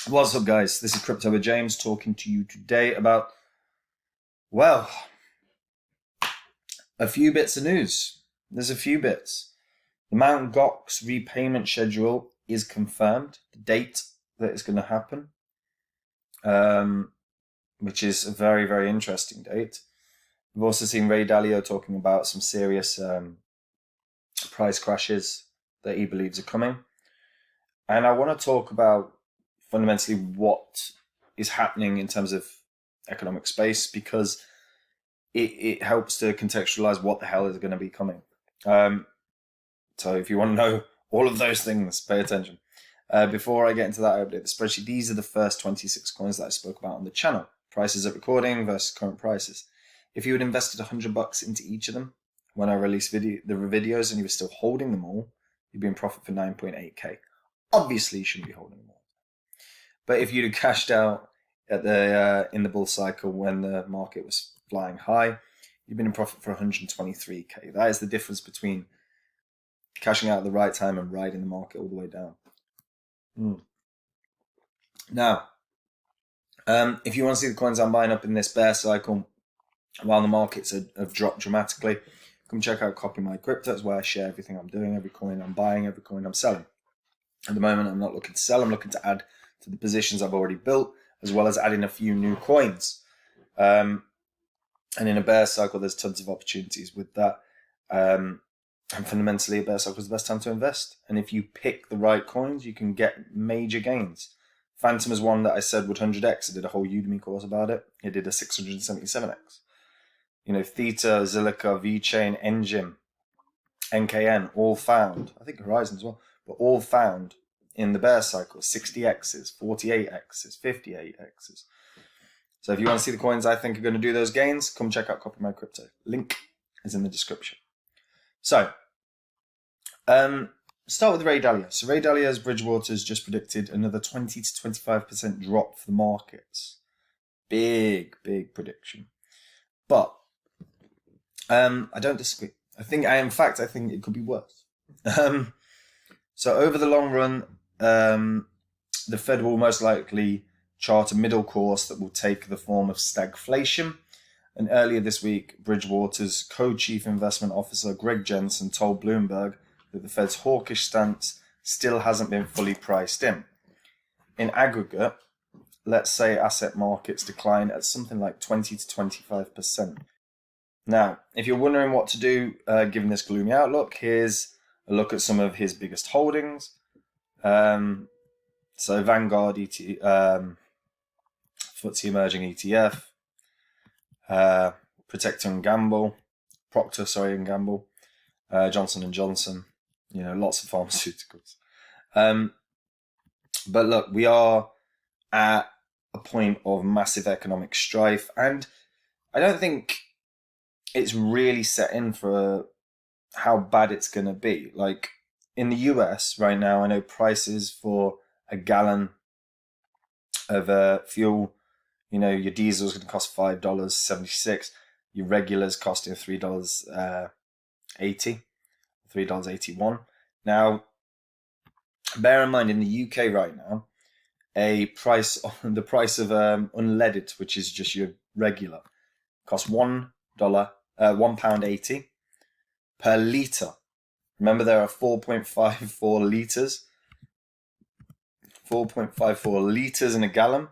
What's up, guys? This is Crypto with James talking to you today about, well, a few bits of news. There's a few bits. The Mt. Gox repayment schedule is confirmed, the date that it's going to happen, which is a very, very interesting date. We've also seen Ray Dalio talking about some serious price crashes that he believes are coming. And I want to talk about fundamentally what is happening in terms of economic space, because it helps to contextualize what the hell is going to be coming. So if you want to know all of those things, pay attention. Before I get into that, I update the spreadsheet. These are the first 26 coins that I spoke about on the channel. Prices at recording versus current prices. If you had invested $100 into each of them when I released the videos and you were still holding them all, you'd be in profit for 9.8k. Obviously, you shouldn't be holding them all. But if you'd have cashed out at the in the bull cycle when the market was flying high, you've been in profit for 123k. That is the difference between cashing out at the right time and riding the market all the way down. Now, if you want to see the coins I'm buying up in this bear cycle, while the markets have dropped dramatically, come check out Copy My Crypto. That's where I share everything I'm doing, every coin I'm buying, every coin I'm selling. At the moment, I'm not looking to sell. I'm looking to add to the positions I've already built, as well as adding a few new coins. And in a bear cycle, there's tons of opportunities with that. And fundamentally, a bear cycle is the best time to invest. And if you pick the right coins, you can get major gains. Phantom is one that I said would 100x. I did a whole Udemy course about it. It did a 677x. You know, Theta, Zilliqa, VeChain, Engine, NKN, all found. I think Horizon as well, but all found in the bear cycle, 60x's, 48x's, 58x's. So if you want to see the coins I think are going to do those gains, come check out Copy My Crypto. Link is in the description. So, start with Ray Dalio. So Ray Dalio's Bridgewater's just predicted another 20 to 25% drop for the markets. Big prediction. But I don't disagree. I think it could be worse. So over the long run, the Fed will most likely chart a middle course that will take the form of stagflation. And earlier this week, Bridgewater's co-chief investment officer, Greg Jensen, told Bloomberg that the Fed's hawkish stance still hasn't been fully priced in. In aggregate, let's say asset markets decline at something like 20 to 25%. Now, if you're wondering what to do given this gloomy outlook, here's a look at some of his biggest holdings. So Vanguard, FTSE Emerging ETF, Procter & Gamble, Johnson & Johnson, lots of pharmaceuticals. But look, we are at a point of massive economic strife, and I don't think it's really set in for how bad it's going to be. Like in the US right now, I know prices for a gallon of fuel, your diesel is going to cost $5.76. Your regular's costing $3.80, $3.81. Now, bear in mind, in the UK right now, the price of unleaded, which is just your regular, costs £1.80 per litre. Remember, there are 4.54 litres. 4.54 litres in a gallon.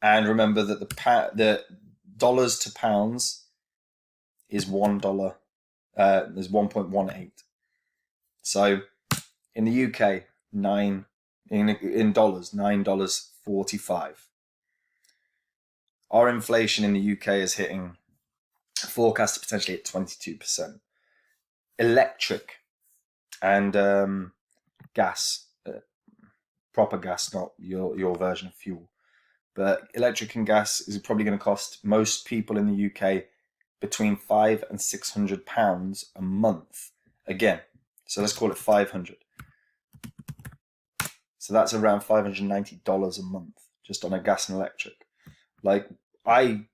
And remember that the dollars to pounds is $1. There's 1.18. So in the UK, in dollars, $9.45. Our inflation in the UK is hitting forecast potentially at 22%. Electric and gas, proper gas, not your version of fuel, but electric and gas is probably going to cost most people in the UK between £500 and £600 a month. Again, so let's call it 500. So that's around $590 a month just on a gas and electric. Like, I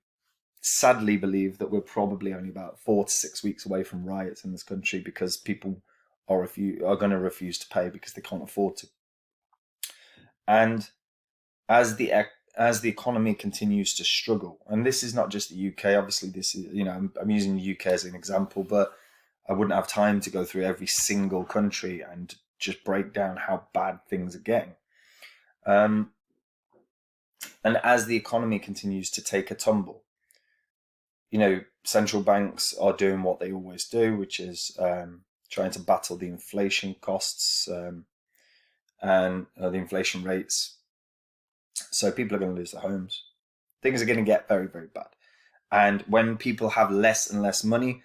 sadly believe that we're probably only about 4 to 6 weeks away from riots in this country because people are going to refuse to pay because they can't afford to. And as the economy continues to struggle, and this is not just the UK, obviously this is, I'm using the UK as an example, but I wouldn't have time to go through every single country and just break down how bad things are getting. And as the economy continues to take a tumble, central banks are doing what they always do, which is trying to battle the inflation costs and the inflation rates. So people are going to lose their homes. Things are going to get very, very bad. And when people have less and less money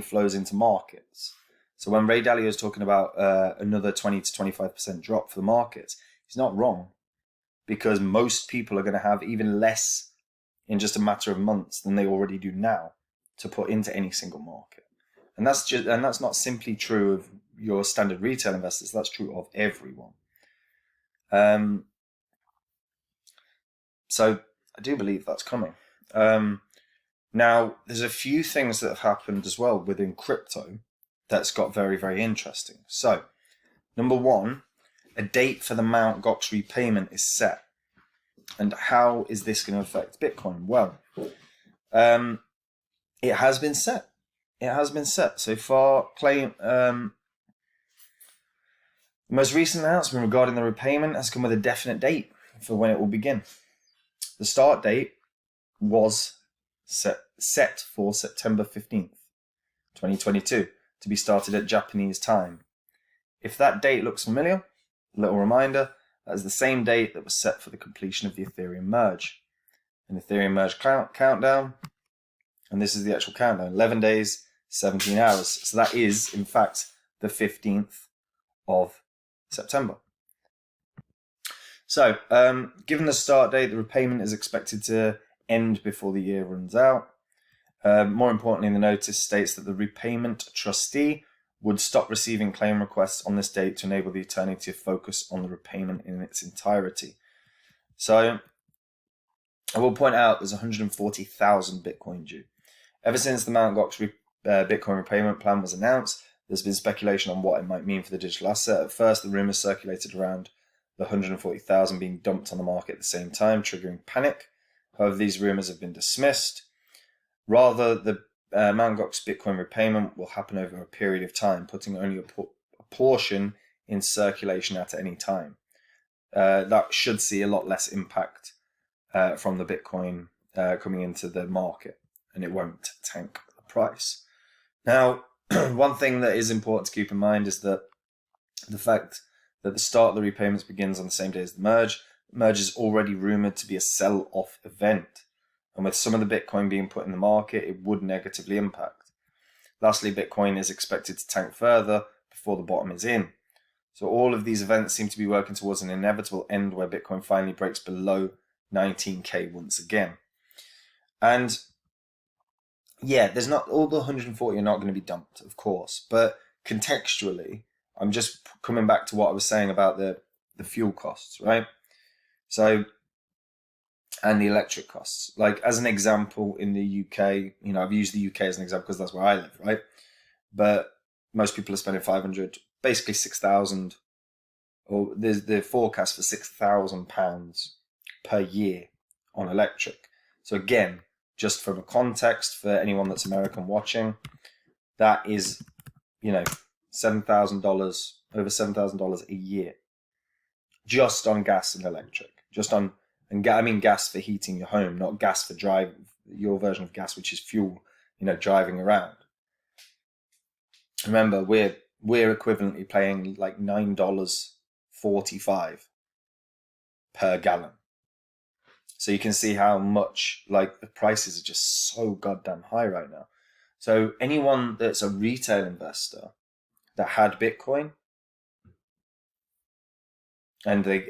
flows into markets. So when Ray Dalio is talking about another 20 to 25% drop for the markets, he's not wrong, because most people are going to have even less in just a matter of months than they already do now to put into any single market. And that's not simply true of your standard retail investors. That's true of everyone. So I do believe that's coming. Now, there's a few things that have happened as well within crypto that's got very, very interesting. So, number one, a date for the Mt. Gox repayment is set. And how is this going to affect Bitcoin? Well, it has been set. It has been set. So far, the most recent announcement regarding the repayment has come with a definite date for when it will begin. The start date was set for September 15th, 2022, to be started at Japanese time. If that date looks familiar, a little reminder, that is the same date that was set for the completion of the Ethereum Merge. An Ethereum Merge countdown, and this is the actual countdown, 11 days, 17 hours. So that is, in fact, the 15th of September. So, given the start date, the repayment is expected to end before the year runs out. More importantly, the notice states that the repayment trustee would stop receiving claim requests on this date to enable the attorney to focus on the repayment in its entirety. So, I will point out there's 140,000 Bitcoin due. Ever since the Mt. Gox Bitcoin repayment plan was announced, there's been speculation on what it might mean for the digital asset. At first, the rumors circulated around the 140,000 being dumped on the market at the same time, triggering panic. However, these rumors have been dismissed. Rather, the Mt. Gox Bitcoin repayment will happen over a period of time, putting only a portion in circulation at any time. That should see a lot less impact from the Bitcoin coming into the market, and it won't tank the price. Now, one thing that is important to keep in mind is that the fact that the start of the repayments begins on the same day as the merge. The merge is already rumored to be a sell-off event, and with some of the Bitcoin being put in the market, it would negatively impact. Lastly, Bitcoin is expected to tank further before the bottom is in. So all of these events seem to be working towards an inevitable end where Bitcoin finally breaks below 19K once again. And yeah, there's not all the 140 are not going to be dumped, of course, but contextually, I'm just coming back to what I was saying about the fuel costs, right? So, and the electric costs. Like, as an example, in the UK, I've used the UK as an example because that's where I live, right? But most people are spending 500, basically 6,000, or there's the forecast for £6,000 per year on electric. So again, just from a context for anyone that's American watching, that is, $7,000, over $7,000 a year, just on gas and electric, I mean gas for heating your home, not gas for driving, your version of gas, which is fuel, driving around. Remember, we're equivalently paying like $9.45 per gallon. So you can see how much, like, the prices are just so goddamn high right now. So anyone that's a retail investor that had Bitcoin and they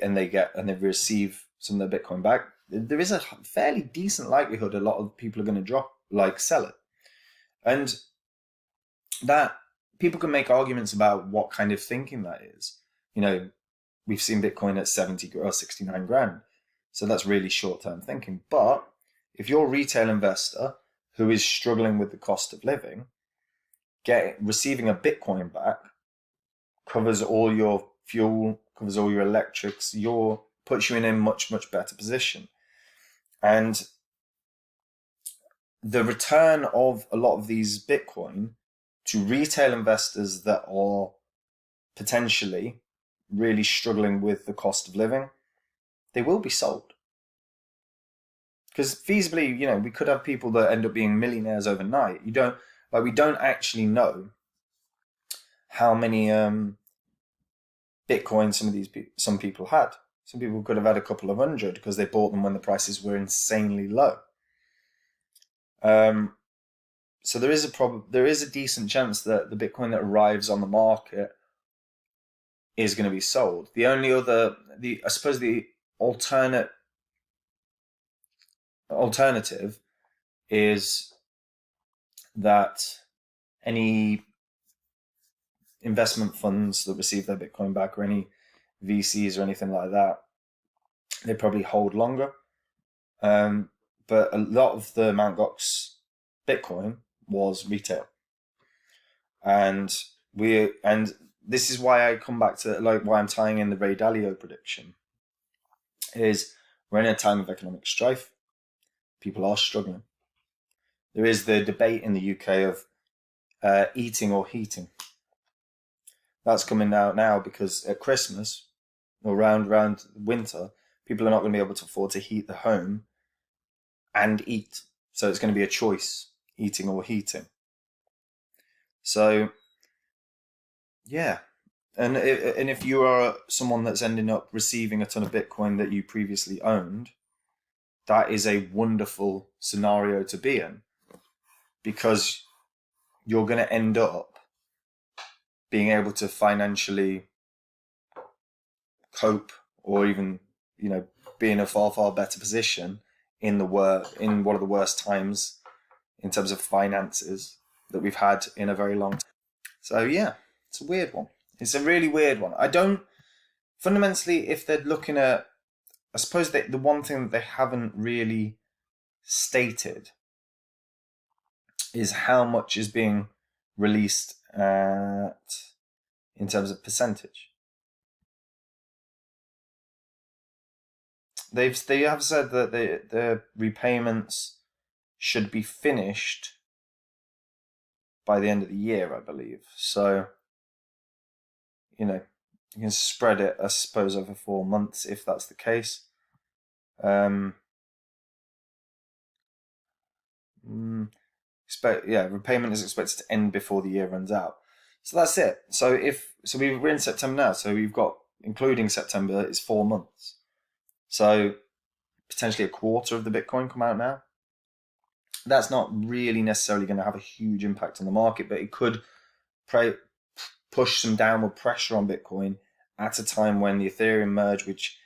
receive some of their Bitcoin back, there is a fairly decent likelihood a lot of people are going to sell it. And that people can make arguments about what kind of thinking that is. We've seen Bitcoin at 70 or 69 grand. So that's really short-term thinking. But if you're a retail investor who is struggling with the cost of living, receiving a Bitcoin back covers all your fuel, covers all your electrics, your puts you in a much, much better position. And the return of a lot of these Bitcoin to retail investors that are potentially really struggling with the cost of living, they will be sold. Because feasibly, we could have people that end up being millionaires overnight. We don't actually know how many Bitcoin some people had. Some people could have had a couple of hundred because they bought them when the prices were insanely low. So there is a decent chance that the Bitcoin that arrives on the market is going to be sold. The only other, I suppose the alternative is that any investment funds that receive their Bitcoin back, or any VCs or anything like that, they probably hold longer. But a lot of the Mt. Gox Bitcoin was retail, and this is why I come back to why I'm tying in the Ray Dalio prediction. Is we're in a time of economic strife. People are struggling. There is the debate in the UK of eating or heating. That's coming out now because at Christmas or around winter, people are not going to be able to afford to heat the home and eat. So it's going to be a choice, eating or heating. So, yeah. And if you are someone that's ending up receiving a ton of Bitcoin that you previously owned, that is a wonderful scenario to be in, because you're going to end up being able to financially cope, or even be in a far, far better position in one of the worst times in terms of finances that we've had in a very long time. So yeah, it's a weird one. It's a really weird one. I don't fundamentally, if they're looking at, I suppose the one thing that they haven't really stated is how much is being released in terms of percentage. They have said that the repayments should be finished by the end of the year, I believe. So, you can spread it, I suppose, over 4 months if that's the case. Repayment is expected to end before the year runs out. So that's it. So we're in September now. So we've got, including September, it's 4 months. So potentially a quarter of the Bitcoin come out now. That's not really necessarily going to have a huge impact on the market, but it could push some downward pressure on Bitcoin at a time when the Ethereum Merge, which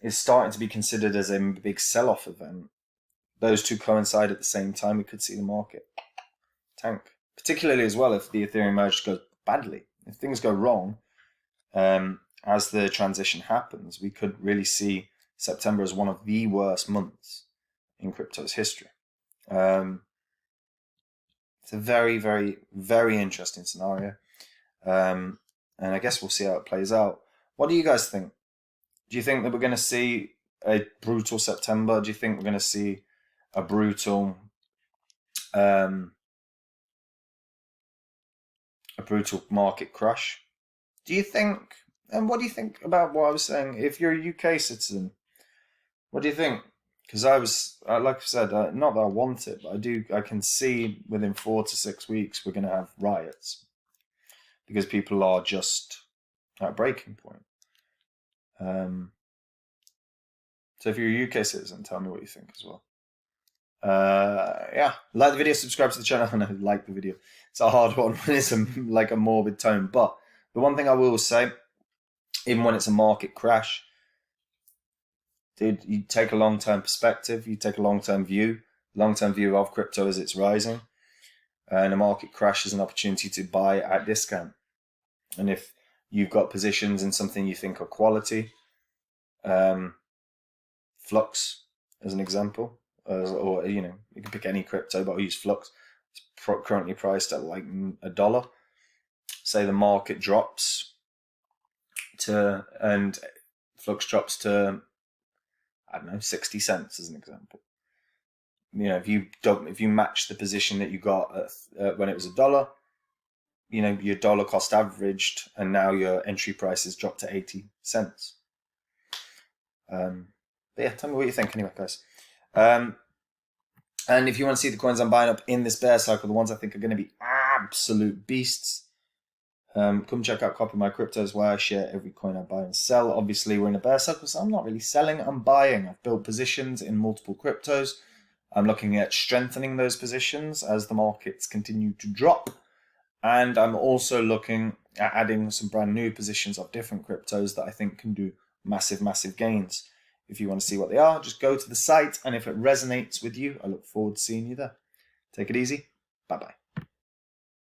is starting to be considered as a big sell-off event, those two coincide at the same time. We could see the market tank, particularly as well if the Ethereum Merge goes badly. If things go wrong as the transition happens, we could really see September as one of the worst months in crypto's history. It's a very, very, very interesting scenario. And I guess we'll see how it plays out. What do you guys think? Do you think that we're going to see a brutal September? Do you think we're going to see a brutal market crash? Do you think, and what do you think about what I was saying? If you're a UK citizen, what do you think? Because like I said, not that I want it, but I can see within 4 to 6 weeks we're going to have riots because people are just at a breaking point. So if you're a UK citizen, tell me what you think as well. Like the video, subscribe to the channel, and like the video. It's a hard one when it's like a morbid tone, but the one thing I will say, even when it's a market crash, dude, you take a long-term perspective, you take a long-term view of crypto as it's rising, and a market crash is an opportunity to buy at discount. And if you've got positions in something you think are quality, Flux as an example, or you can pick any crypto, but I'll use Flux. It's currently priced at like $1. Say the market drops and Flux drops to, I don't know, 60 cents as an example. You know, if you match the position that you got when it was $1, you know, your dollar cost averaged, and now your entry price has dropped to 80 cents. But yeah, tell me what you think anyway, guys. And if you want to see the coins I'm buying up in this bear cycle, the ones I think are going to be absolute beasts, come check out Copy My Cryptos, where I share every coin I buy and sell. Obviously, we're in a bear cycle, so I'm not really selling, I'm buying. I've built positions in multiple cryptos. I'm looking at strengthening those positions as the markets continue to drop. And I'm also looking at adding some brand new positions of different cryptos that I think can do massive, massive gains. If you want to see what they are, just go to the site. And if it resonates with you, I look forward to seeing you there. Take it easy. Bye-bye.